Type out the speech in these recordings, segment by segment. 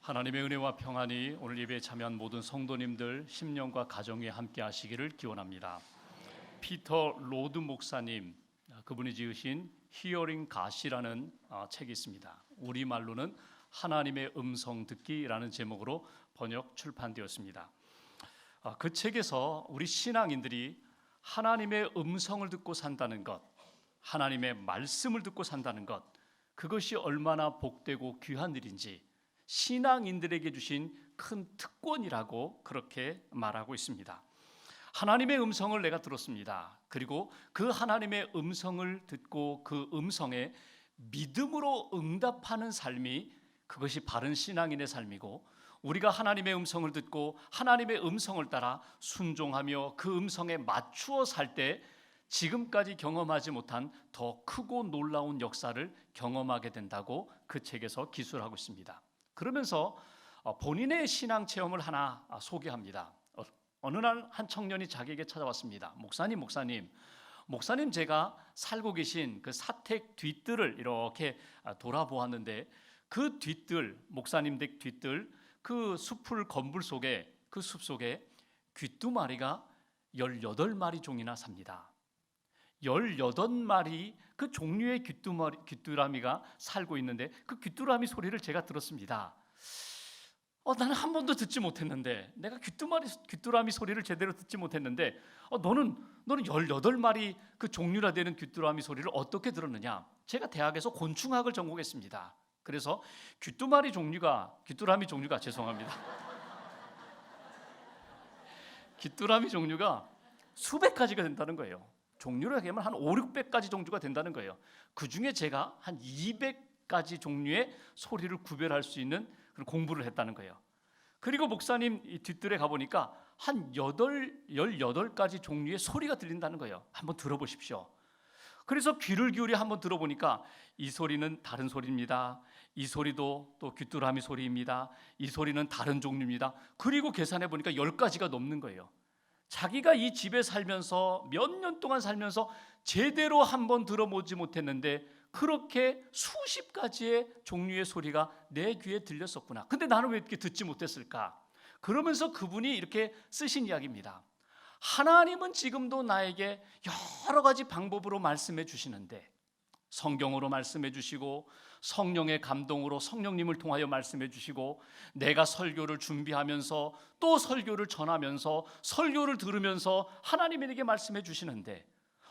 하나님의 은혜와 평안이 오늘 예배에 참여한 모든 성도님들 심령과 가정에 함께 하시기를 기원합니다. 피터 로드 목사님, 그분이 지으신 Hearing God이라는 책이 있습니다. 우리말로는 하나님의 음성 듣기라는 제목으로 번역 출판되었습니다. 그 책에서 우리 신앙인들이 하나님의 음성을 듣고 산다는 것, 하나님의 말씀을 듣고 산다는 것, 그것이 얼마나 복되고 귀한 일인지 신앙인들에게 주신 큰 특권이라고 그렇게 말하고 있습니다. 하나님의 음성을 내가 들었습니다. 그리고 그 하나님의 음성을 듣고 그 음성에 믿음으로 응답하는 삶이, 그것이 바른 신앙인의 삶이고, 우리가 하나님의 음성을 듣고 하나님의 음성을 따라 순종하며 그 음성에 맞추어 살 때 지금까지 경험하지 못한 더 크고 놀라운 역사를 경험하게 된다고 그 책에서 기술하고 있습니다. 그러면서 본인의 신앙 체험을 하나 소개합니다. 어느 날 한 청년이 자기에게 찾아왔습니다. 목사님, 제가 살고 계신 그 사택 뒤뜰을 이렇게 돌아보았는데 그 뒤뜰, 목사님 댁 뒤뜰, 그 숲을 건물 속에, 그 숲 속에 귀뚜마리가 18마리 종이나 삽니다. 18마리 그 종류의 귀뚜라미가 살고 있는데 그 귀뚜라미 소리를 제가 들었습니다. 나는 한 번도 듣지 못했는데, 내가 귀뚜라미 소리를 제대로 듣지 못했는데 너는 18마리 그 종류나 되는 귀뚜라미 소리를 어떻게 들었느냐? 제가 대학에서 곤충학을 전공했습니다. 그래서 귀뚜라미 종류가 귀뚜라미 종류가 수백 가지가 된다는 거예요. 종류를 얘기하면 한 5, 600가지 종류가 된다는 거예요. 그 중에 제가 한 200가지 종류의 소리를 구별할 수 있는 그런 공부를 했다는 거예요. 그리고 목사님 이 뒤뜰에 가보니까 한 18가지 종류의 소리가 들린다는 거예요. 한번 들어보십시오. 그래서 귀를 기울여 한번 들어보니까 이 소리는 다른 소리입니다. 이 소리도 또 귀뚜라미 소리입니다. 이 소리는 다른 종류입니다. 그리고 계산해 보니까 10가지가 넘는 거예요. 자기가 이 집에 살면서 몇 년 동안 살면서 제대로 한번 들어보지 못했는데 그렇게 수십 가지의 종류의 소리가 내 귀에 들렸었구나. 근데 나는 왜 이렇게 듣지 못했을까? 그러면서 그분이 이렇게 쓰신 이야기입니다. 하나님은 지금도 나에게 여러 가지 방법으로 말씀해 주시는데, 성경으로 말씀해 주시고 성령의 감동으로 성령님을 통하여 말씀해 주시고, 내가 설교를 준비하면서 또 설교를 전하면서 설교를 들으면서 하나님이 내게 말씀해 주시는데,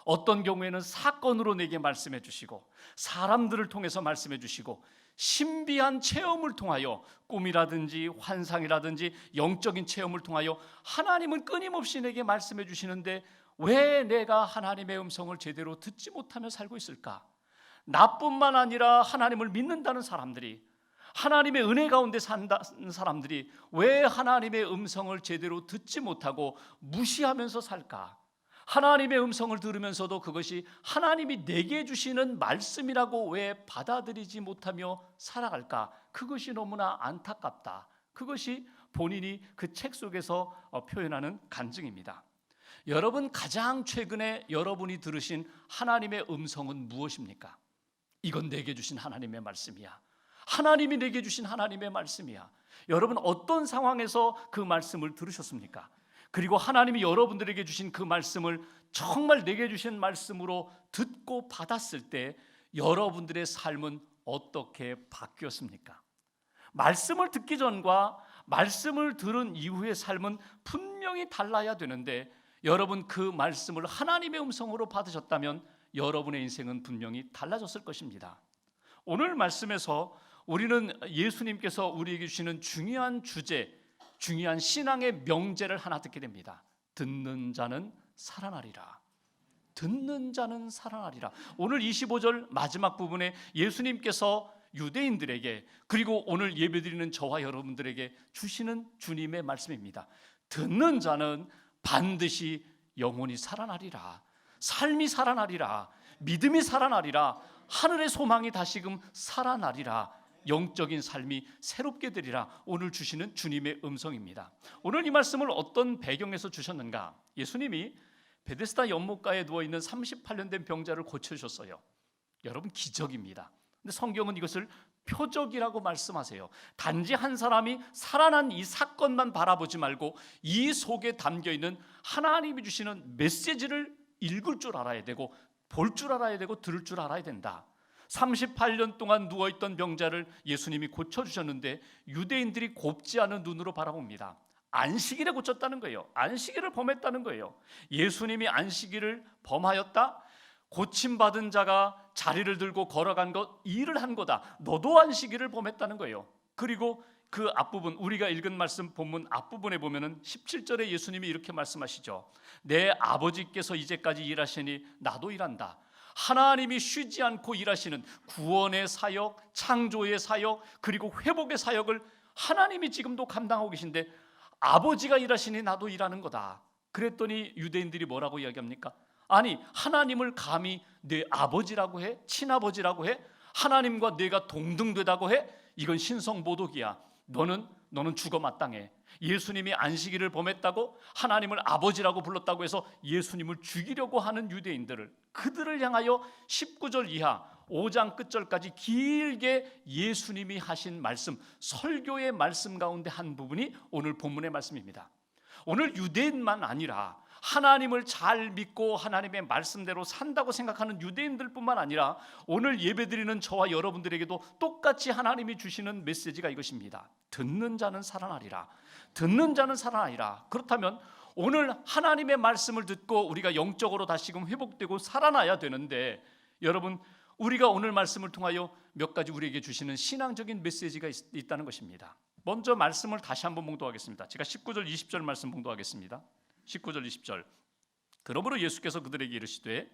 어떤 경우에는 사건으로 내게 말씀해 주시고 사람들을 통해서 말씀해 주시고 신비한 체험을 통하여, 꿈이라든지 환상이라든지 영적인 체험을 통하여 하나님은 끊임없이 내게 말씀해 주시는데 왜 내가 하나님의 음성을 제대로 듣지 못하며 살고 있을까? 나뿐만 아니라 하나님을 믿는다는 사람들이, 하나님의 은혜 가운데 산다는 사람들이 왜 하나님의 음성을 제대로 듣지 못하고 무시하면서 살까? 하나님의 음성을 들으면서도 그것이 하나님이 내게 주시는 말씀이라고 왜 받아들이지 못하며 살아갈까? 그것이 너무나 안타깝다. 그것이 본인이 그 책 속에서 표현하는 간증입니다. 여러분, 가장 최근에 여러분이 들으신 하나님의 음성은 무엇입니까? 이건 내게 주신 하나님의 말씀이야. 하나님이 내게 주신 하나님의 말씀이야. 여러분, 어떤 상황에서 그 말씀을 들으셨습니까? 그리고 하나님이 여러분들에게 주신 그 말씀을 정말 내게 주신 말씀으로 듣고 받았을 때 여러분들의 삶은 어떻게 바뀌었습니까? 말씀을 듣기 전과 말씀을 들은 이후의 삶은 분명히 달라야 되는데, 여러분 그 말씀을 하나님의 음성으로 받으셨다면 여러분의 인생은 분명히 달라졌을 것입니다. 오늘 말씀에서 우리는 예수님께서 우리에게 주시는 중요한 주제, 중요한 신앙의 명제를 하나 듣게 됩니다. 듣는 자는 살아나리라. 듣는 자는 살아나리라. 오늘 25절 마지막 부분에 예수님께서 유대인들에게, 그리고 오늘 예배드리는 저와 여러분들에게 주시는 주님의 말씀입니다. 듣는 자는 반드시 영혼이 살아나리라. 삶이 살아나리라. 믿음이 살아나리라. 하늘의 소망이 다시금 살아나리라. 영적인 삶이 새롭게 되리라. 오늘 주시는 주님의 음성입니다. 오늘 이 말씀을 어떤 배경에서 주셨는가? 예수님이 베데스다 연못가에 누워있는 38년 된 병자를 고쳐주셨어요. 여러분, 기적입니다. 근데 성경은 이것을 표적이라고 말씀하세요. 단지 한 사람이 살아난 이 사건만 바라보지 말고 이 속에 담겨있는 하나님이 주시는 메시지를 읽을 줄 알아야 되고 볼 줄 알아야 되고 들을 줄 알아야 된다. 38년 동안 누워있던 병자를 예수님이 고쳐주셨는데 유대인들이 곱지 않은 눈으로 바라봅니다. 안식일에 고쳤다는 거예요. 안식일을 범했다는 거예요. 예수님이 안식일을 범하였다? 고침받은 자가 자리를 들고 걸어간 것, 일을 한 거다. 너도 안식일을 범했다는 거예요. 그리고 그 앞부분, 우리가 읽은 말씀 본문 앞부분에 보면은 17절에 예수님이 이렇게 말씀하시죠. 내 아버지께서 이제까지 일하시니 나도 일한다. 하나님이 쉬지 않고 일하시는 구원의 사역, 창조의 사역, 그리고 회복의 사역을 하나님이 지금도 감당하고 계신데 아버지가 일하시니 나도 일하는 거다. 그랬더니 유대인들이 뭐라고 이야기합니까? 아니, 하나님을 감히 내 아버지라고 해? 친아버지라고 해? 하나님과 내가 동등되다고 해? 이건 신성모독이야. 너는 죽어 마땅해. 예수님이 안식일을 범했다고 하나님을 아버지라고 불렀다고 해서 예수님을 죽이려고 하는 유대인들을, 그들을 향하여 19절 이하 5장 끝절까지 길게 예수님이 하신 말씀, 설교의 말씀 가운데 한 부분이 오늘 본문의 말씀입니다. 오늘 유대인만 아니라 하나님을 잘 믿고 하나님의 말씀대로 산다고 생각하는 유대인들뿐만 아니라 오늘 예배드리는 저와 여러분들에게도 똑같이 하나님이 주시는 메시지가 이것입니다. 듣는 자는 살아나리라. 듣는 자는 살아나리라. 그렇다면 오늘 하나님의 말씀을 듣고 우리가 영적으로 다시금 회복되고 살아나야 되는데, 여러분, 우리가 오늘 말씀을 통하여 몇 가지 우리에게 주시는 신앙적인 메시지가 있다는 것입니다. 먼저 말씀을 다시 한번 봉독하겠습니다. 제가 19절 20절 말씀 봉독하겠습니다. 19절 20절. 그러므로 예수께서 그들에게 이르시되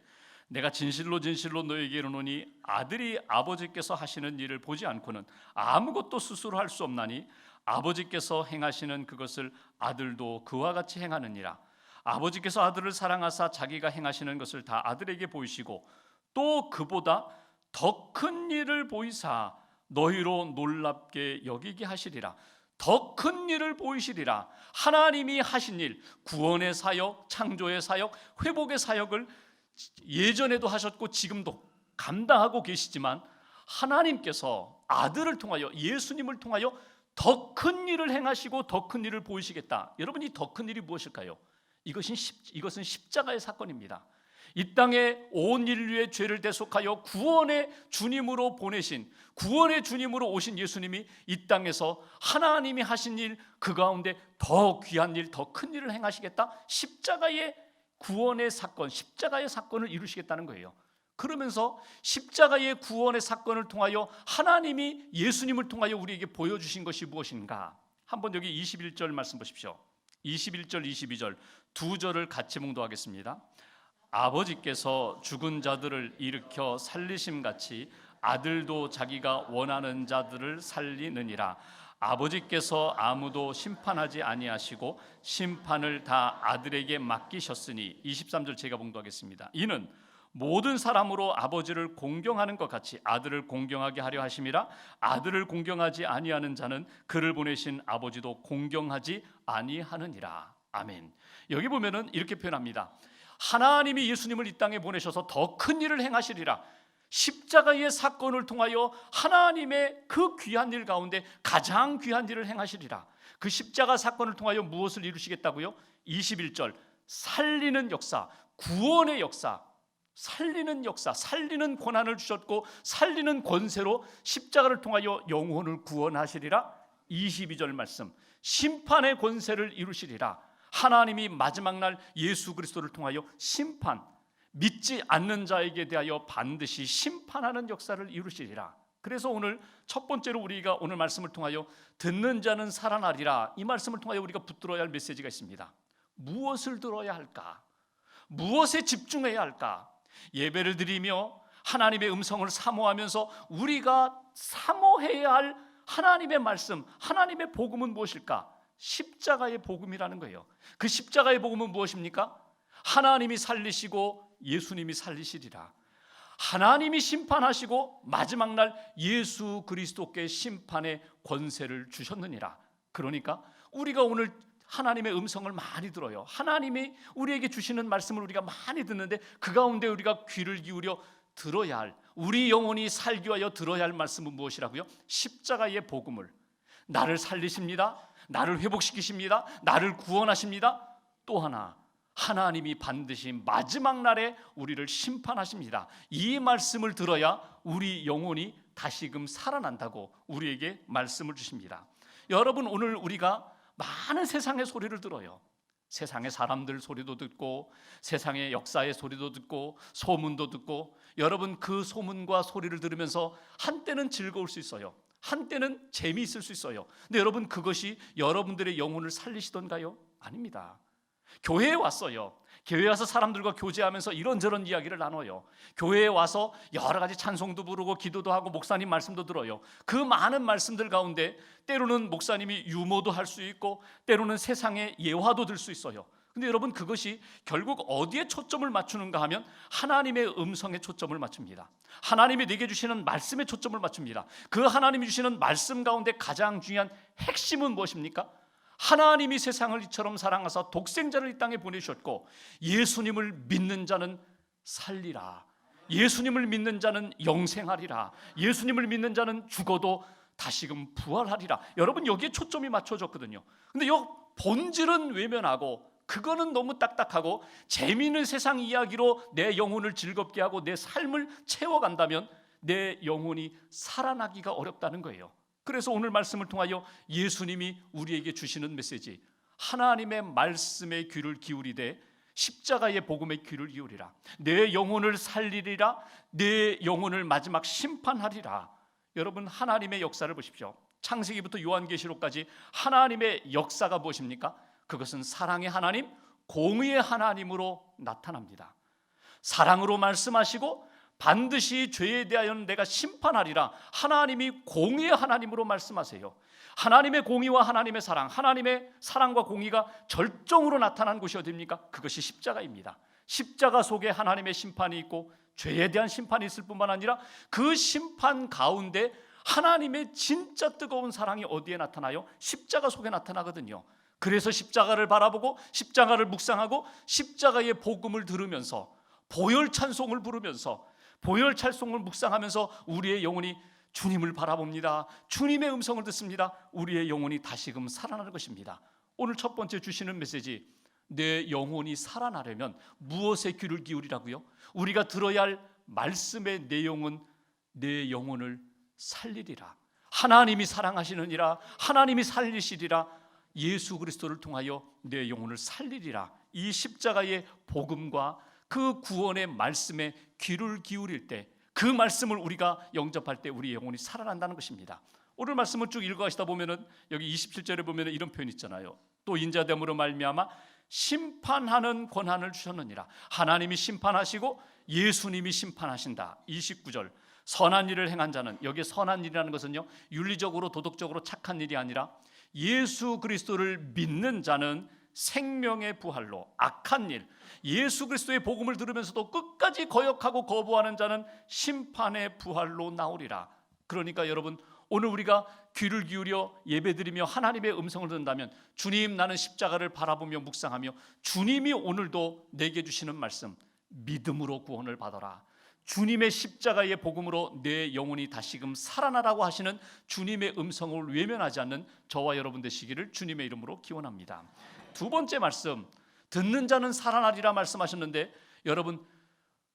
내가 진실로 진실로 너에게 이르노니 아들이 아버지께서 하시는 일을 보지 않고는 아무것도 스스로 할 수 없나니 아버지께서 행하시는 그것을 아들도 그와 같이 행하느니라. 아버지께서 아들을 사랑하사 자기가 행하시는 것을 다 아들에게 보이시고 또 그보다 더 큰 일을 보이사 너희로 놀랍게 여기게 하시리라. 더 큰 일을 보이시리라. 하나님이 하신 일, 구원의 사역, 창조의 사역, 회복의 사역을 예전에도 하셨고 지금도 감당하고 계시지만 하나님께서 아들을 통하여, 예수님을 통하여 더 큰 일을 행하시고 더 큰 일을 보이시겠다. 여러분, 이 더 큰 일이 무엇일까요? 이것은 십자가의 사건입니다. 이 땅에 온 인류의 죄를 대속하여 구원의 주님으로 보내신, 구원의 주님으로 오신 예수님이 이 땅에서 하나님이 하신 일, 그 가운데 더 귀한 일, 더 큰 일을 행하시겠다. 십자가의 구원의 사건, 십자가의 사건을 이루시겠다는 거예요. 그러면서 십자가의 구원의 사건을 통하여 하나님이 예수님을 통하여 우리에게 보여주신 것이 무엇인가? 한번 여기 21절 말씀 보십시오. 21절 22절 두 절을 같이 봉독하겠습니다. 아버지께서 죽은 자들을 일으켜 살리심같이 아들도 자기가 원하는 자들을 살리느니라. 아버지께서 아무도 심판하지 아니하시고 심판을 다 아들에게 맡기셨으니 23절 제가 봉독하겠습니다. 이는 모든 사람으로 아버지를 공경하는 것 같이 아들을 공경하게 하려 하심이라. 아들을 공경하지 아니하는 자는 그를 보내신 아버지도 공경하지 아니하느니라. 아멘. 여기 보면은 이렇게 표현합니다. 하나님이 예수님을 이 땅에 보내셔서 더 큰 일을 행하시리라. 십자가의 사건을 통하여 하나님의 그 귀한 일 가운데 가장 귀한 일을 행하시리라. 그 십자가 사건을 통하여 무엇을 이루시겠다고요? 21절 살리는 역사, 구원의 역사, 살리는 역사, 살리는 권한을 주셨고 살리는 권세로 십자가를 통하여 영혼을 구원하시리라. 22절 말씀 심판의 권세를 이루시리라. 하나님이 마지막 날 예수 그리스도를 통하여 심판, 믿지 않는 자에게 대하여 반드시 심판하는 역사를 이루시리라. 그래서 오늘 첫 번째로 우리가 오늘 말씀을 통하여 듣는 자는 살아나리라, 이 말씀을 통하여 우리가 붙들어야 할 메시지가 있습니다. 무엇을 들어야 할까? 무엇에 집중해야 할까? 예배를 드리며 하나님의 음성을 사모하면서 우리가 사모해야 할 하나님의 말씀, 하나님의 복음은 무엇일까? 십자가의 복음이라는 거예요. 그 십자가의 복음은 무엇입니까? 하나님이 살리시고 예수님이 살리시리라. 하나님이 심판하시고 마지막 날 예수 그리스도께 심판의 권세를 주셨느니라. 그러니까 우리가 오늘 하나님의 음성을 많이 들어요. 하나님이 우리에게 주시는 말씀을 우리가 많이 듣는데 그 가운데 우리가 귀를 기울여 들어야 할, 우리 영혼이 살기 위하여 들어야 할 말씀은 무엇이라고요? 십자가의 복음을. 나를 살리십니다. 나를 회복시키십니다. 나를 구원하십니다. 또 하나, 하나님이 반드시 마지막 날에 우리를 심판하십니다. 이 말씀을 들어야 우리 영혼이 다시금 살아난다고 우리에게 말씀을 주십니다. 여러분, 오늘 우리가 많은 세상의 소리를 들어요. 세상의 사람들 소리도 듣고 세상의 역사의 소리도 듣고 소문도 듣고, 여러분 그 소문과 소리를 들으면서 한때는 즐거울 수 있어요. 한때는 재미있을 수 있어요. 근데 여러분, 그것이 여러분들의 영혼을 살리시던가요? 아닙니다. 교회에 왔어요. 교회에 와서 사람들과 교제하면서 이런저런 이야기를 나눠요. 교회에 와서 여러 가지 찬송도 부르고 기도도 하고 목사님 말씀도 들어요. 그 많은 말씀들 가운데 때로는 목사님이 유머도 할 수 있고 때로는 세상의 예화도 들 수 있어요. 근데 여러분, 그것이 결국 어디에 초점을 맞추는가 하면 하나님의 음성에 초점을 맞춥니다. 하나님이 내게 주시는 말씀에 초점을 맞춥니다. 그 하나님이 주시는 말씀 가운데 가장 중요한 핵심은 무엇입니까? 하나님이 세상을 이처럼 사랑하사 독생자를 이 땅에 보내주셨고 예수님을 믿는 자는 살리라, 예수님을 믿는 자는 영생하리라, 예수님을 믿는 자는 죽어도 다시금 부활하리라. 여러분, 여기에 초점이 맞춰졌거든요. 근데 이 본질은 외면하고 그거는 너무 딱딱하고 재미있는 세상 이야기로 내 영혼을 즐겁게 하고 내 삶을 채워간다면 내 영혼이 살아나기가 어렵다는 거예요. 그래서 오늘 말씀을 통하여 예수님이 우리에게 주시는 메시지, 하나님의 말씀에 귀를 기울이되 십자가의 복음에 귀를 기울이라. 내 영혼을 살리리라. 내 영혼을 마지막 심판하리라. 여러분, 하나님의 역사를 보십시오. 창세기부터 요한계시록까지 하나님의 역사가 무엇입니까? 그것은 사랑의 하나님, 공의의 하나님으로 나타납니다. 사랑으로 말씀하시고 반드시 죄에 대하여는 내가 심판하리라. 하나님이 공의의 하나님으로 말씀하세요. 하나님의 공의와 하나님의 사랑, 하나님의 사랑과 공의가 절정으로 나타난 곳이 어디입니까? 그것이 십자가입니다. 십자가 속에 하나님의 심판이 있고 죄에 대한 심판이 있을 뿐만 아니라 그 심판 가운데 하나님의 진짜 뜨거운 사랑이 어디에 나타나요? 십자가 속에 나타나거든요. 그래서 십자가를 바라보고 십자가를 묵상하고 십자가의 복음을 들으면서 보혈 찬송을 부르면서 보혈 찬송을 묵상하면서 우리의 영혼이 주님을 바라봅니다. 주님의 음성을 듣습니다. 우리의 영혼이 다시금 살아나는 것입니다. 오늘 첫 번째 주시는 메시지, 내 영혼이 살아나려면 무엇에 귀를 기울이라고요? 우리가 들어야 할 말씀의 내용은 내 영혼을 살리리라. 하나님이 사랑하시느니라. 하나님이 살리시리라. 예수 그리스도를 통하여 내 영혼을 살리리라. 이 십자가의 복음과 그 구원의 말씀에 귀를 기울일 때, 그 말씀을 우리가 영접할 때 우리 영혼이 살아난다는 것입니다. 오늘 말씀을 쭉 읽어가시다 보면은 여기 27절에 보면은 이런 표현이 있잖아요. 또 인자됨으로 말미암아 심판하는 권한을 주셨느니라. 하나님이 심판하시고 예수님이 심판하신다. 29절, 선한 일을 행한 자는, 여기에 선한 일이라는 것은요, 윤리적으로 도덕적으로 착한 일이 아니라 예수 그리스도를 믿는 자는 생명의 부활로, 악한 일, 예수 그리스도의 복음을 들으면서도 끝까지 거역하고 거부하는 자는 심판의 부활로 나오리라. 그러니까 여러분, 오늘 우리가 귀를 기울여 예배드리며 하나님의 음성을 듣는다면, 주님, 나는 십자가를 바라보며 묵상하며 주님이 오늘도 내게 주시는 말씀, 믿음으로 구원을 받아라, 주님의 십자가의 복음으로 내 영혼이 다시금 살아나라고 하시는 주님의 음성을 외면하지 않는 저와 여러분 되시기를 주님의 이름으로 기원합니다. 두 번째 말씀, 듣는 자는 살아나리라 말씀하셨는데, 여러분,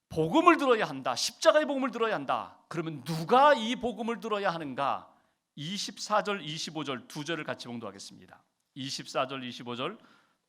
복음을 들어야 한다, 십자가의 복음을 들어야 한다. 그러면 누가 이 복음을 들어야 하는가? 24절 25절 두 절을 같이 봉독하겠습니다. 24절 25절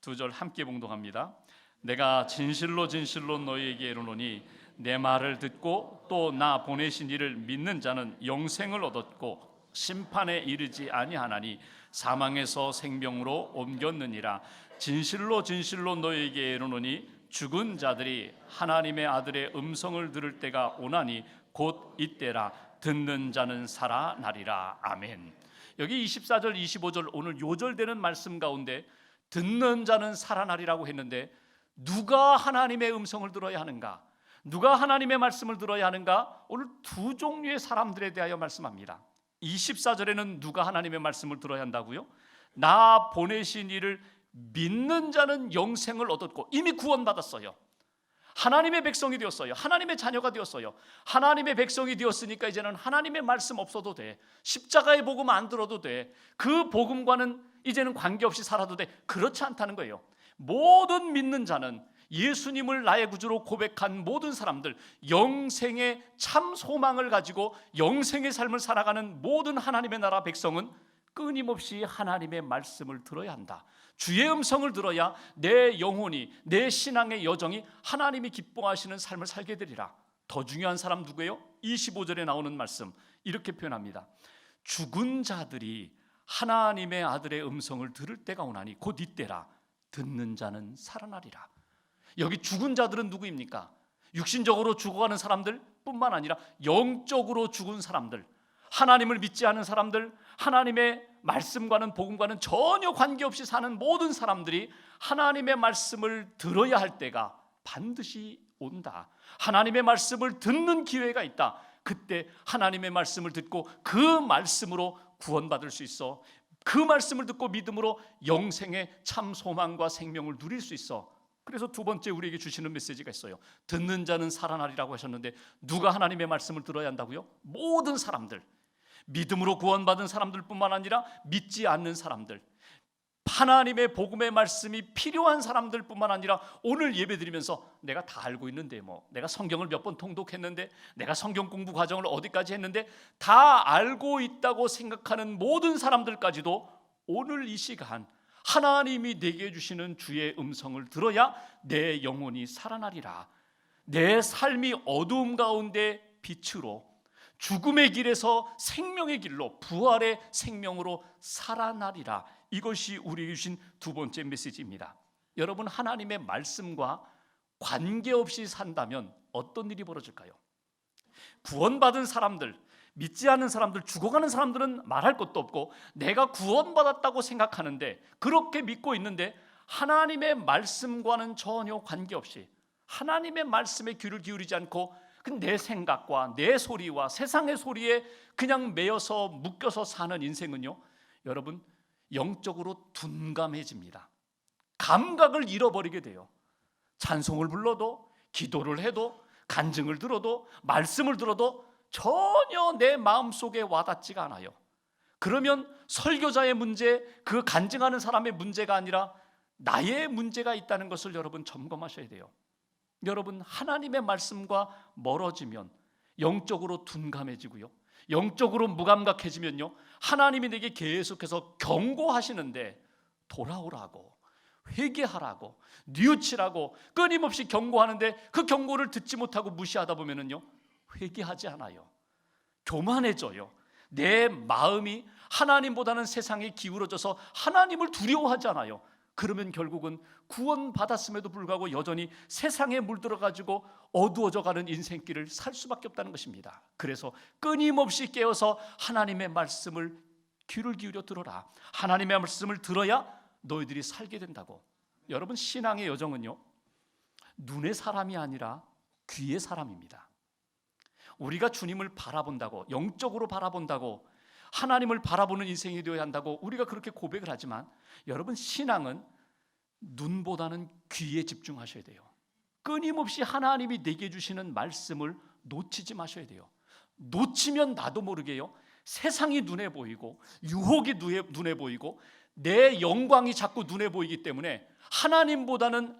두 절 함께 봉독합니다. 내가 진실로 진실로 너희에게 이르노니 내 말을 듣고 또 나 보내신 이를 믿는 자는 영생을 얻었고 심판에 이르지 아니하나니 사망에서 생명으로 옮겼느니라. 진실로 진실로 너희에게 이르노니 죽은 자들이 하나님의 아들의 음성을 들을 때가 오나니 곧 이때라. 듣는 자는 살아나리라. 아멘. 여기 24절 25절 오늘 요절되는 말씀 가운데 듣는 자는 살아나리라고 했는데, 누가 하나님의 음성을 들어야 하는가? 누가 하나님의 말씀을 들어야 하는가? 오늘 두 종류의 사람들에 대하여 말씀합니다. 24절에는 누가 하나님의 말씀을 들어야 한다고요? 나 보내신 이를 믿는 자는 영생을 얻었고, 이미 구원받았어요. 하나님의 백성이 되었어요. 하나님의 자녀가 되었어요. 하나님의 백성이 되었으니까 이제는 하나님의 말씀 없어도 돼. 십자가의 복음 안 들어도 돼. 그 복음과는 이제는 관계없이 살아도 돼. 그렇지 않다는 거예요. 모든 믿는 자는 예수님을 나의 구주로 고백한 모든 사람들, 영생의 참 소망을 가지고 영생의 삶을 살아가는 모든 하나님의 나라 백성은 끊임없이 하나님의 말씀을 들어야 한다. 주의 음성을 들어야 내 영혼이, 내 신앙의 여정이 하나님이 기뻐하시는 삶을 살게 되리라. 더 중요한 사람 누구예요? 25절에 나오는 말씀 이렇게 표현합니다. 죽은 자들이 하나님의 아들의 음성을 들을 때가 오나니 곧 이때라. 듣는 자는 살아나리라. 여기 죽은 자들은 누구입니까? 육신적으로 죽어가는 사람들 뿐만 아니라 영적으로 죽은 사람들, 하나님을 믿지 않은 사람들, 하나님의 말씀과는 복음과는 전혀 관계없이 사는 모든 사람들이 하나님의 말씀을 들어야 할 때가 반드시 온다. 하나님의 말씀을 듣는 기회가 있다. 그때 하나님의 말씀을 듣고 그 말씀으로 구원받을 수 있어. 그 말씀을 듣고 믿음으로 영생의 참 소망과 생명을 누릴 수 있어. 그래서 두 번째 우리에게 주시는 메시지가 있어요. 듣는 자는 살아나리라고 하셨는데 누가 하나님의 말씀을 들어야 한다고요? 모든 사람들, 믿음으로 구원받은 사람들뿐만 아니라 믿지 않는 사람들, 하나님의 복음의 말씀이 필요한 사람들뿐만 아니라 오늘 예배드리면서 내가 다 알고 있는데 내가 성경을 몇 번 통독했는데 내가 성경 공부 과정을 어디까지 했는데 다 알고 있다고 생각하는 모든 사람들까지도 오늘 이 시간 하나님이 내게 주시는 주의 음성을 들어야 내 영혼이 살아나리라. 내 삶이 어두움 가운데 빛으로, 죽음의 길에서 생명의 길로, 부활의 생명으로 살아나리라. 이것이 우리에게 주신 두 번째 메시지입니다. 여러분, 하나님의 말씀과 관계없이 산다면 어떤 일이 벌어질까요? 구원받은 사람들, 믿지 않는 사람들, 죽어가는 사람들은 말할 것도 없고 내가 구원받았다고 생각하는데, 그렇게 믿고 있는데 하나님의 말씀과는 전혀 관계없이 하나님의 말씀에 귀를 기울이지 않고 내 생각과 내 소리와 세상의 소리에 그냥 매여서 묶여서 사는 인생은요, 여러분, 영적으로 둔감해집니다. 감각을 잃어버리게 돼요. 찬송을 불러도, 기도를 해도, 간증을 들어도, 말씀을 들어도 전혀 내 마음속에 와닿지가 않아요. 그러면 설교자의 문제, 그 간증하는 사람의 문제가 아니라 나의 문제가 있다는 것을 여러분 점검하셔야 돼요. 여러분, 하나님의 말씀과 멀어지면 영적으로 둔감해지고요, 영적으로 무감각해지면요, 하나님이 내게 계속해서 경고하시는데 돌아오라고, 회개하라고, 뉘우치라고 끊임없이 경고하는데 그 경고를 듣지 못하고 무시하다 보면은요, 회개하지 않아요. 교만해져요. 내 마음이 하나님보다는 세상에 기울어져서 하나님을 두려워하지 않아요. 그러면 결국은 구원받았음에도 불구하고 여전히 세상에 물들어가지고 어두워져가는 인생길을 살 수밖에 없다는 것입니다. 그래서 끊임없이 깨어서 하나님의 말씀을 귀를 기울여 들어라. 하나님의 말씀을 들어야 너희들이 살게 된다고. 여러분, 신앙의 여정은요, 눈의 사람이 아니라 귀의 사람입니다. 우리가 주님을 바라본다고, 영적으로 바라본다고, 하나님을 바라보는 인생이 되어야 한다고 우리가 그렇게 고백을 하지만, 여러분, 신앙은 눈보다는 귀에 집중하셔야 돼요. 끊임없이 하나님이 내게 주시는 말씀을 놓치지 마셔야 돼요. 놓치면 나도 모르게요, 세상이 눈에 보이고 유혹이 눈에 보이고 내 영광이 자꾸 눈에 보이기 때문에 하나님보다는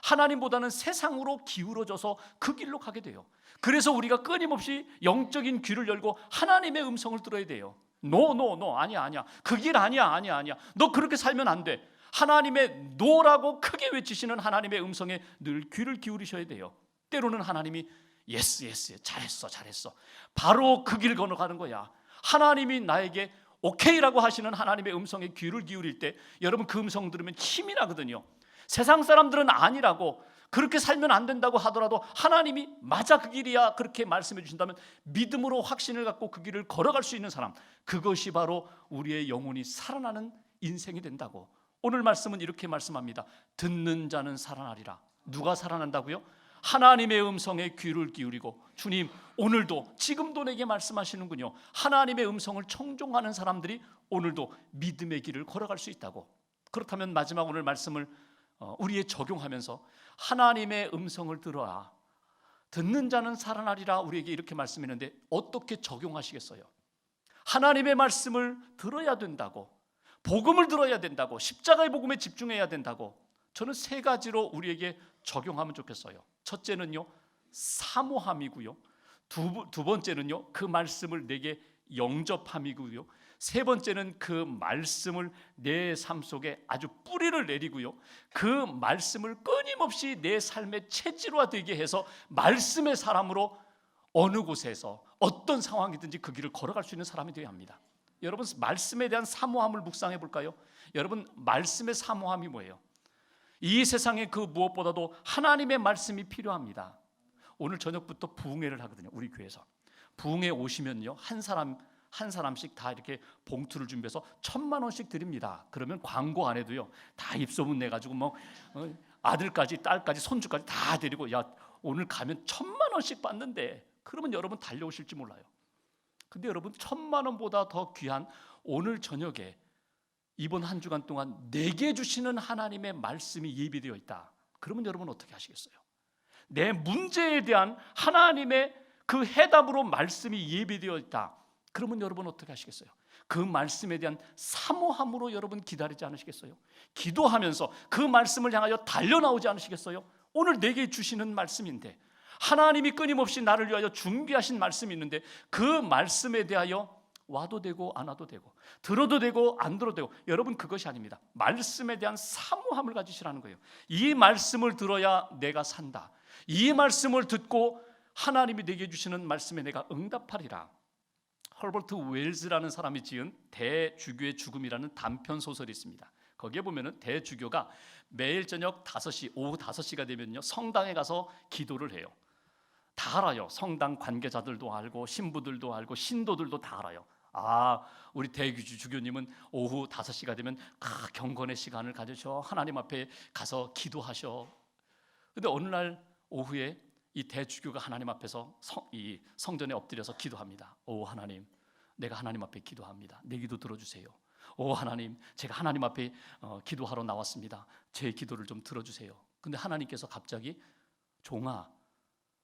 하나님보다는 세상으로 기울어져서 그 길로 가게 돼요. 그래서 우리가 끊임없이 영적인 귀를 열고 하나님의 음성을 들어야 돼요. 노 아니야 그 길 아니야 너 그렇게 살면 안 돼. 하나님의 노라고 크게 외치시는 하나님의 음성에 늘 귀를 기울이셔야 돼요. 때로는 하나님이 예스 잘했어 바로 그 길 건너가는 거야. 하나님이 나에게 오케이라고 하시는 하나님의 음성에 귀를 기울일 때 여러분, 그 음성 들으면 힘이 나거든요. 세상 사람들은 아니라고, 그렇게 살면 안 된다고 하더라도 하나님이 맞아 그 길이야 그렇게 말씀해 주신다면 믿음으로 확신을 갖고 그 길을 걸어갈 수 있는 사람, 그것이 바로 우리의 영혼이 살아나는 인생이 된다고. 오늘 말씀은 이렇게 말씀합니다. 듣는 자는 살아나리라. 누가 살아난다고요? 하나님의 음성에 귀를 기울이고, 주님 오늘도 지금도 내게 말씀하시는군요. 하나님의 음성을 청종하는 사람들이 오늘도 믿음의 길을 걸어갈 수 있다고. 그렇다면 마지막 오늘 말씀을 우리에 적용하면서 하나님의 음성을 들어야 듣는 자는 살아나리라 우리에게 이렇게 말씀했는데 어떻게 적용하시겠어요? 하나님의 말씀을 들어야 된다고, 복음을 들어야 된다고, 십자가의 복음에 집중해야 된다고 저는 세 가지로 우리에게 적용하면 좋겠어요. 첫째는요, 사모함이고요. 두 번째는요, 그 말씀을 내게 영접함이고요. 세 번째는 그 말씀을 내 삶 속에 아주 뿌리를 내리고요, 그 말씀을 끊임없이 내 삶의 체질화되게 해서 말씀의 사람으로 어느 곳에서 어떤 상황이든지 그 길을 걸어갈 수 있는 사람이 되어야 합니다. 여러분, 말씀에 대한 사모함을 묵상해 볼까요? 여러분, 말씀의 사모함이 뭐예요? 이 세상에 그 무엇보다도 하나님의 말씀이 필요합니다. 오늘 저녁부터 부흥회를 하거든요. 우리 교회에서 부흥회 오시면요, 한 사람씩 다 이렇게 봉투를 준비해서 1,000만 원씩 드립니다. 그러면 광고 안 해도요, 다 입소문 내가지고 뭐 아들까지 딸까지 손주까지 다 데리고, 야, 오늘 가면 1,000만 원씩 받는데, 그러면 여러분 달려오실지 몰라요. 근데 여러분, 1,000만 원보다 더 귀한 오늘 저녁에 이번 한 주간 동안 내게 주시는 하나님의 말씀이 예비되어 있다. 그러면 여러분 어떻게 하시겠어요? 내 문제에 대한 하나님의 그 해답으로 말씀이 예비되어 있다. 그러면 여러분 어떻게 하시겠어요? 그 말씀에 대한 사모함으로 여러분 기다리지 않으시겠어요? 기도하면서 그 말씀을 향하여 달려나오지 않으시겠어요? 오늘 내게 주시는 말씀인데, 하나님이 끊임없이 나를 위하여 준비하신 말씀이 있는데, 그 말씀에 대하여 와도 되고 안 와도 되고, 들어도 되고 안 들어도 되고, 여러분 그것이 아닙니다. 말씀에 대한 사모함을 가지시라는 거예요. 이 말씀을 들어야 내가 산다. 이 말씀을 듣고 하나님이 내게 주시는 말씀에 내가 응답하리라. 허버트 웰즈라는 사람이 지은 대주교의 죽음이라는 단편 소설이 있습니다. 거기에 보면은 대주교가 매일 저녁 5시, 오후 5시가 되면요, 성당에 가서 기도를 해요. 다 알아요. 성당 관계자들도 알고, 신부들도 알고, 신도들도 다 알아요. 아, 우리 대주교님은 오후 5시가 되면 경건의 시간을 가지셔 하나님 앞에 가서 기도하셔. 근데 어느 날 오후에 이 대주교가 하나님 앞에서 이 성전에 엎드려서 기도합니다. 오 하나님, 내가 하나님 앞에 기도합니다. 내 기도 들어주세요. 오 하나님, 제가 하나님 앞에 기도하러 나왔습니다. 제 기도를 좀 들어주세요. 근데 하나님께서 갑자기, 종아,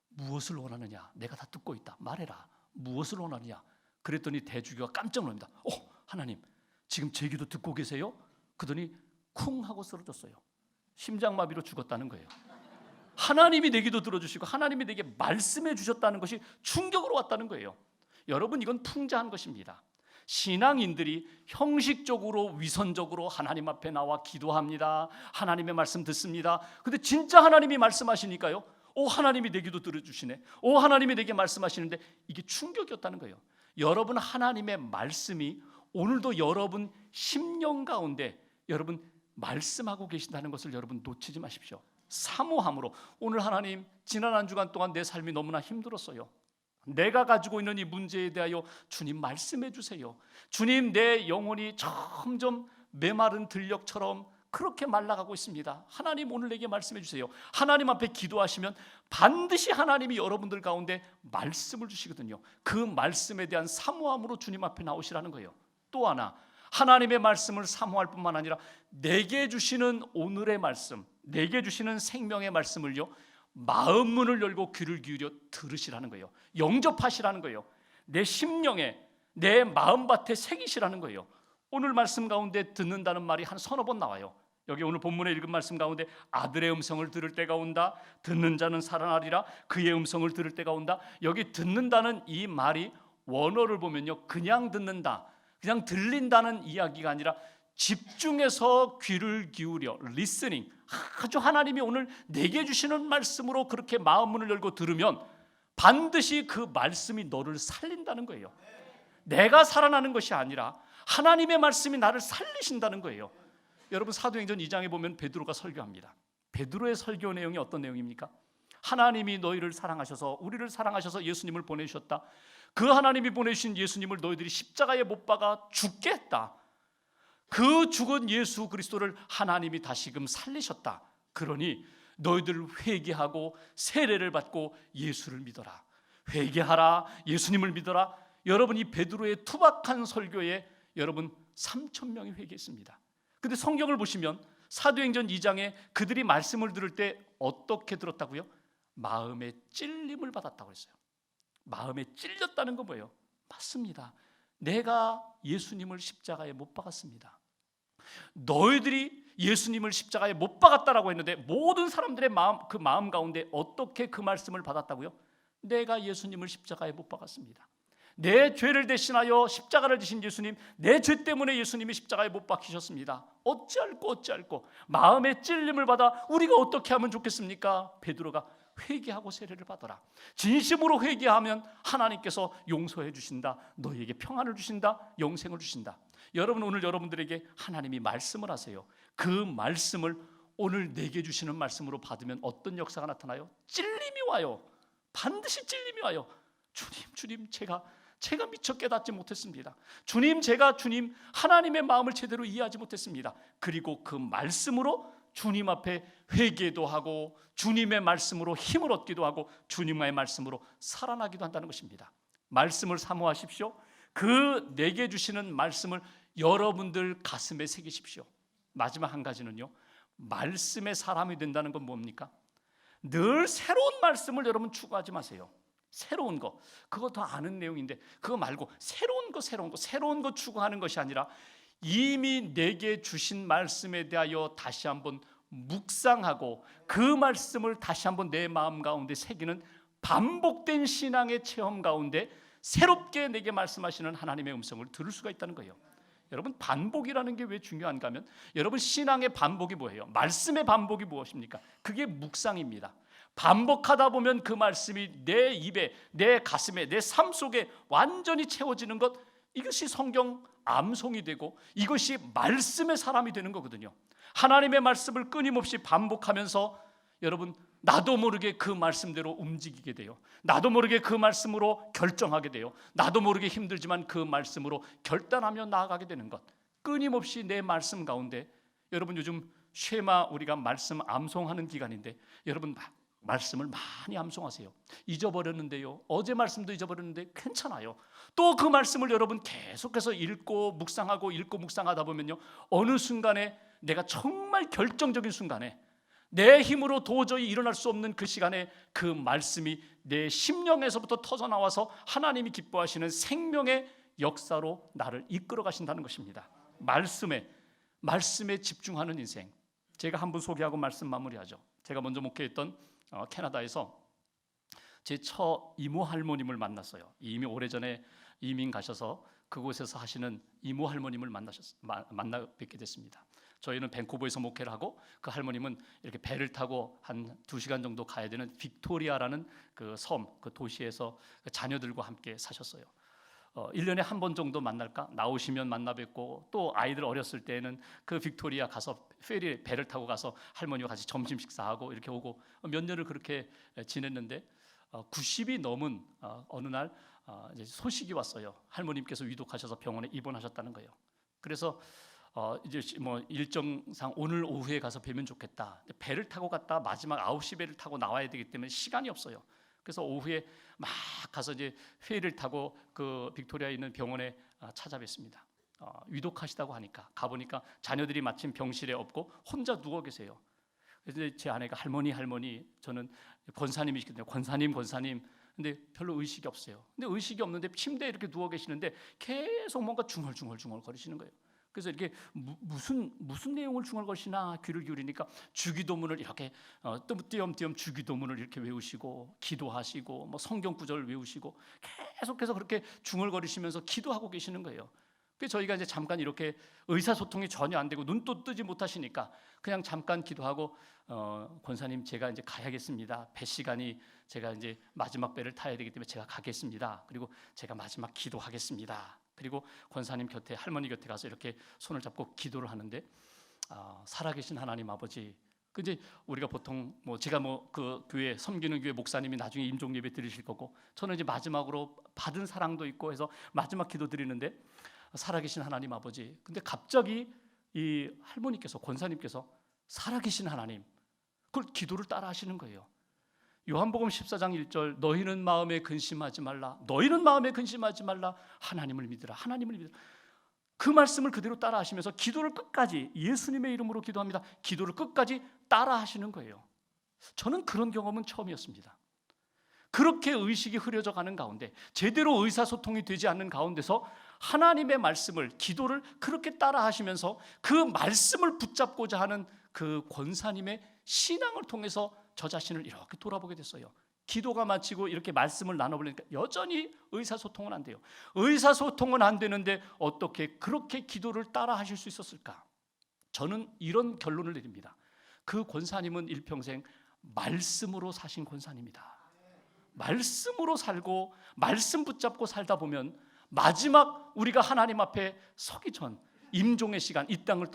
무엇을 원하느냐? 내가 다 듣고 있다. 말해라. 무엇을 원하느냐? 그랬더니 대주교가 깜짝 놀랍니다. 하나님, 지금 제 기도 듣고 계세요? 그러더니 쿵 하고 쓰러졌어요. 심장마비로 죽었다는 거예요. 하나님이 내 기도 들어주시고 하나님이 내게 말씀해 주셨다는 것이 충격으로 왔다는 거예요. 여러분, 이건 풍자한 것입니다. 신앙인들이 형식적으로, 위선적으로 하나님 앞에 나와 기도합니다. 하나님의 말씀 듣습니다. 근데 진짜 하나님이 말씀하시니까요, 오 하나님이 내 기도 들어주시네, 오 하나님이 내게 말씀하시는데, 이게 충격이었다는 거예요. 여러분, 하나님의 말씀이 오늘도 여러분 심령 가운데 여러분 말씀하고 계신다는 것을 여러분 놓치지 마십시오. 사모함으로, 오늘 하나님, 지난 한 주간 동안 내 삶이 너무나 힘들었어요. 내가 가지고 있는 이 문제에 대하여 주님 말씀해 주세요. 주님, 내 영혼이 점점 메마른 들녘처럼 그렇게 말라가고 있습니다. 하나님, 오늘 내게 말씀해 주세요. 하나님 앞에 기도하시면 반드시 하나님이 여러분들 가운데 말씀을 주시거든요. 그 말씀에 대한 사모함으로 주님 앞에 나오시라는 거예요. 또 하나, 하나님의 말씀을 사모할 뿐만 아니라 내게 주시는 오늘의 말씀, 내게 주시는 생명의 말씀을요, 마음 문을 열고 귀를 기울여 들으시라는 거예요. 영접하시라는 거예요. 내 심령에, 내 마음밭에 새기시라는 거예요. 오늘 말씀 가운데 듣는다는 말이 한 서너 번 나와요. 여기 오늘 본문에 읽은 말씀 가운데 아들의 음성을 들을 때가 온다, 듣는 자는 살아나리라, 그의 음성을 들을 때가 온다. 여기 듣는다는 이 말이 원어를 보면요, 그냥 듣는다, 그냥 들린다는 이야기가 아니라 집중해서 귀를 기울여, listening, 아주 하나님이 오늘 내게 주시는 말씀으로 그렇게 마음 문을 열고 들으면 반드시 그 말씀이 너를 살린다는 거예요. 내가 살아나는 것이 아니라 하나님의 말씀이 나를 살리신다는 거예요. 여러분, 사도행전 2장에 보면 베드로가 설교합니다. 베드로의 설교 내용이 어떤 내용입니까? 하나님이 너희를 사랑하셔서, 우리를 사랑하셔서 예수님을 보내주셨다. 그 하나님이 보내주신 예수님을 너희들이 십자가에 못 박아 죽게 했다. 그 죽은 예수 그리스도를 하나님이 다시금 살리셨다. 그러니 너희들 회개하고 세례를 받고 예수를 믿어라. 회개하라, 예수님을 믿어라. 여러분, 이 베드로의 투박한 설교에 여러분 3,000명이 회개했습니다. 근데 성경을 보시면 사도행전 2장에 그들이 말씀을 들을 때 어떻게 들었다고요? 마음에 찔림을 받았다고 했어요. 마음에 찔렸다는 건 뭐예요? 맞습니다. 내가 예수님을 십자가에 못 박았습니다. 너희들이 예수님을 십자가에 못 박았다라고 했는데 모든 사람들의 그 마음 가운데 어떻게 그 말씀을 받았다고요? 내가 예수님을 십자가에 못 박았습니다. 내 죄를 대신하여 십자가를 지신 예수님, 내 죄 때문에 예수님이 십자가에 못 박히셨습니다. 어찌할꼬 마음의 찔림을 받아 우리가 어떻게 하면 좋겠습니까? 베드로가 회개하고 세례를 받아라. 진심으로 회개하면 하나님께서 용서해 주신다. 너희에게 평안을 주신다. 영생을 주신다. 여러분, 오늘 여러분들에게 하나님이 말씀을 하세요. 그 말씀을 오늘 내게 주시는 말씀으로 받으면 어떤 역사가 나타나요? 찔림이 와요. 반드시 찔림이 와요. 주님 제가 미처 깨닫지 못했습니다. 주님 하나님의 마음을 제대로 이해하지 못했습니다. 그리고 그 말씀으로 주님 앞에 회개도 하고 주님의 말씀으로 힘을 얻기도 하고 주님의 말씀으로 살아나기도 한다는 것입니다. 말씀을 사모하십시오. 그 내게 주시는 말씀을 여러분들 가슴에 새기십시오. 마지막 한 가지는요, 말씀의 사람이 된다는 건 뭡니까? 늘 새로운 말씀을 여러분 추구하지 마세요. 새로운 거, 그거 더 아는 내용인데 그거 말고 새로운 거 추구하는 것이 아니라 이미 내게 주신 말씀에 대하여 다시 한번 묵상하고 그 말씀을 다시 한번 내 마음 가운데 새기는 반복된 신앙의 체험 가운데 새롭게 내게 말씀하시는 하나님의 음성을 들을 수가 있다는 거예요. 여러분, 반복이라는 게 왜 중요한가 하면, 여러분, 신앙의 반복이 뭐예요? 말씀의 반복이 무엇입니까? 그게 묵상입니다. 반복하다 보면 그 말씀이 내 입에, 내 가슴에, 내 삶 속에 완전히 채워지는 것, 이것이 성경 암송이 되고 이것이 말씀의 사람이 되는 거거든요. 하나님의 말씀을 끊임없이 반복하면서 여러분, 나도 모르게 그 말씀대로 움직이게 돼요. 나도 모르게 그 말씀으로 결정하게 돼요. 나도 모르게 힘들지만 그 말씀으로 결단하며 나아가게 되는 것, 끊임없이 내 말씀 가운데, 여러분 요즘 쉐마 우리가 말씀 암송하는 기간인데 여러분 말씀을 많이 암송하세요. 잊어버렸는데요, 어제 말씀도 잊어버렸는데 괜찮아요. 또 그 말씀을 여러분 계속해서 읽고 묵상하다 보면요, 어느 순간에 내가 정말 결정적인 순간에 내 힘으로 도저히 일어날 수 없는 그 시간에 그 말씀이 내 심령에서부터 터져나와서 하나님이 기뻐하시는 생명의 역사로 나를 이끌어 가신다는 것입니다. 말씀에 집중하는 인생. 제가 한 분 소개하고 말씀 마무리하죠. 제가 먼저 목회했던 캐나다에서 제 처 이모 할머님을 만났어요. 이미 오래전에 이민 가셔서 그곳에서 하시는 이모 할머님을 만나 뵙게 됐습니다. 저희는 밴쿠버에서 목회를 하고 그 할머님은 이렇게 배를 타고 한 2시간 정도 가야 되는 빅토리아라는 그 섬, 그 도시에서 자녀들과 함께 사셨어요. 1년에 한 번 정도 만날까? 나오시면 만나 뵙고, 또 아이들 어렸을 때는 그 빅토리아 가서 배를 타고 가서 할머니와 같이 점심 식사하고 이렇게 오고 몇 년을 그렇게 지냈는데 90이 넘은 어느 날 이제 소식이 왔어요. 할머님께서 위독하셔서 병원에 입원하셨다는 거예요. 그래서 이제 뭐 일정상 오늘 오후에 가서 뵈면 좋겠다. 배를 타고 갔다 마지막 9시 배를 타고 나와야 되기 때문에 시간이 없어요. 그래서 오후에 막 가서 이제 페리를 타고 그 빅토리아에 있는 병원에 찾아뵙습니다. 위독하시다고 하니까 가보니까 자녀들이 마침 병실에 없고 혼자 누워 계세요. 그래서 제 아내가 할머니 저는 권사님이시거든요. 권사님 근데 별로 의식이 없어요. 근데 의식이 없는데 침대에 이렇게 누워 계시는데 계속 뭔가 중얼중얼 거리시는 거예요. 그래서 이렇게 무슨 내용을 중얼거리시나 귀를 기울이니까 주기도문을 이렇게 띄엄띄엄 주기도문을 이렇게 외우시고 기도하시고 뭐 성경 구절을 외우시고 계속해서 그렇게 중얼거리시면서 기도하고 계시는 거예요. 그래서 저희가 이제 잠깐 이렇게 의사소통이 전혀 안 되고 눈도 뜨지 못하시니까 그냥 잠깐 기도하고 권사님 제가 이제 가야겠습니다. 배 시간이 제가 이제 마지막 배를 타야 되기 때문에 제가 가겠습니다. 그리고 제가 마지막 기도하겠습니다. 그리고 권사님 곁에, 할머니 곁에 가서 이렇게 손을 잡고 기도를 하는데 살아계신 하나님 아버지, 이제 우리가 보통 제가 그 교회 섬기는 교회 목사님이 나중에 임종 예배 드리실 거고 저는 이제 마지막으로 받은 사랑도 있고 해서 마지막 기도 드리는데 살아계신 하나님 아버지, 근데 갑자기 이 할머니께서, 권사님께서 살아계신 하나님, 그걸 기도를 따라 하시는 거예요. 요한복음 14장 1절, 너희는 마음에 근심하지 말라 하나님을 믿으라. 그 말씀을 그대로 따라 하시면서 기도를 끝까지 예수님의 이름으로 기도합니다. 기도를 끝까지 따라 하시는 거예요. 저는 그런 경험은 처음이었습니다. 그렇게 의식이 흐려져 가는 가운데 제대로 의사소통이 되지 않는 가운데서 하나님의 말씀을 기도를 그렇게 따라 하시면서 그 말씀을 붙잡고자 하는 그 권사님의 신앙을 통해서 저 자신을 이렇게 돌아보게 됐어요. 기도가 마치고 이렇게 말씀을 나눠보려니까 여전히 의사소통은 안 돼요. 의사소통은 안 되는데 어떻게 그렇게 기도를 따라 하실 수 있었을까? 저는 이런 결론을 내립니다. 그 권사님은 일평생 말씀으로 사신 권사님이다. 말씀으로 살고 말씀 붙잡고 살다 보면 마지막 우리가 하나님 앞에 서기 전 임종의 시간, 이 땅을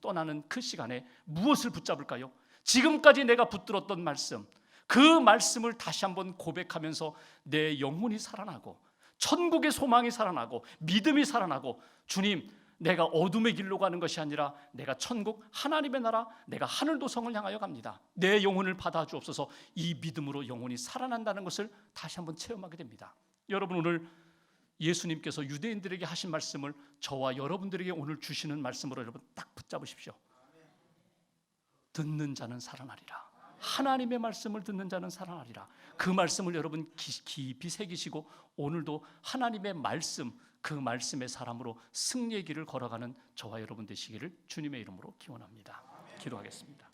떠나는 그 시간에 무엇을 붙잡을까요? 지금까지 내가 붙들었던 말씀, 그 말씀을 다시 한번 고백하면서 내 영혼이 살아나고 천국의 소망이 살아나고 믿음이 살아나고, 주님, 내가 어둠의 길로 가는 것이 아니라 내가 천국 하나님의 나라, 내가 하늘 도성을 향하여 갑니다. 내 영혼을 받아주옵소서. 이 믿음으로 영혼이 살아난다는 것을 다시 한번 체험하게 됩니다. 여러분, 오늘 예수님께서 유대인들에게 하신 말씀을 저와 여러분들에게 오늘 주시는 말씀으로 여러분 딱 붙잡으십시오. 듣는 자는 살아나리라. 하나님의 말씀을 듣는 자는 살아나리라. 그 말씀을 여러분 깊이 새기시고 오늘도 하나님의 말씀, 그 말씀의 사람으로 승리의 길을 걸어가는 저와 여러분 되시기를 주님의 이름으로 기원합니다. 기도하겠습니다.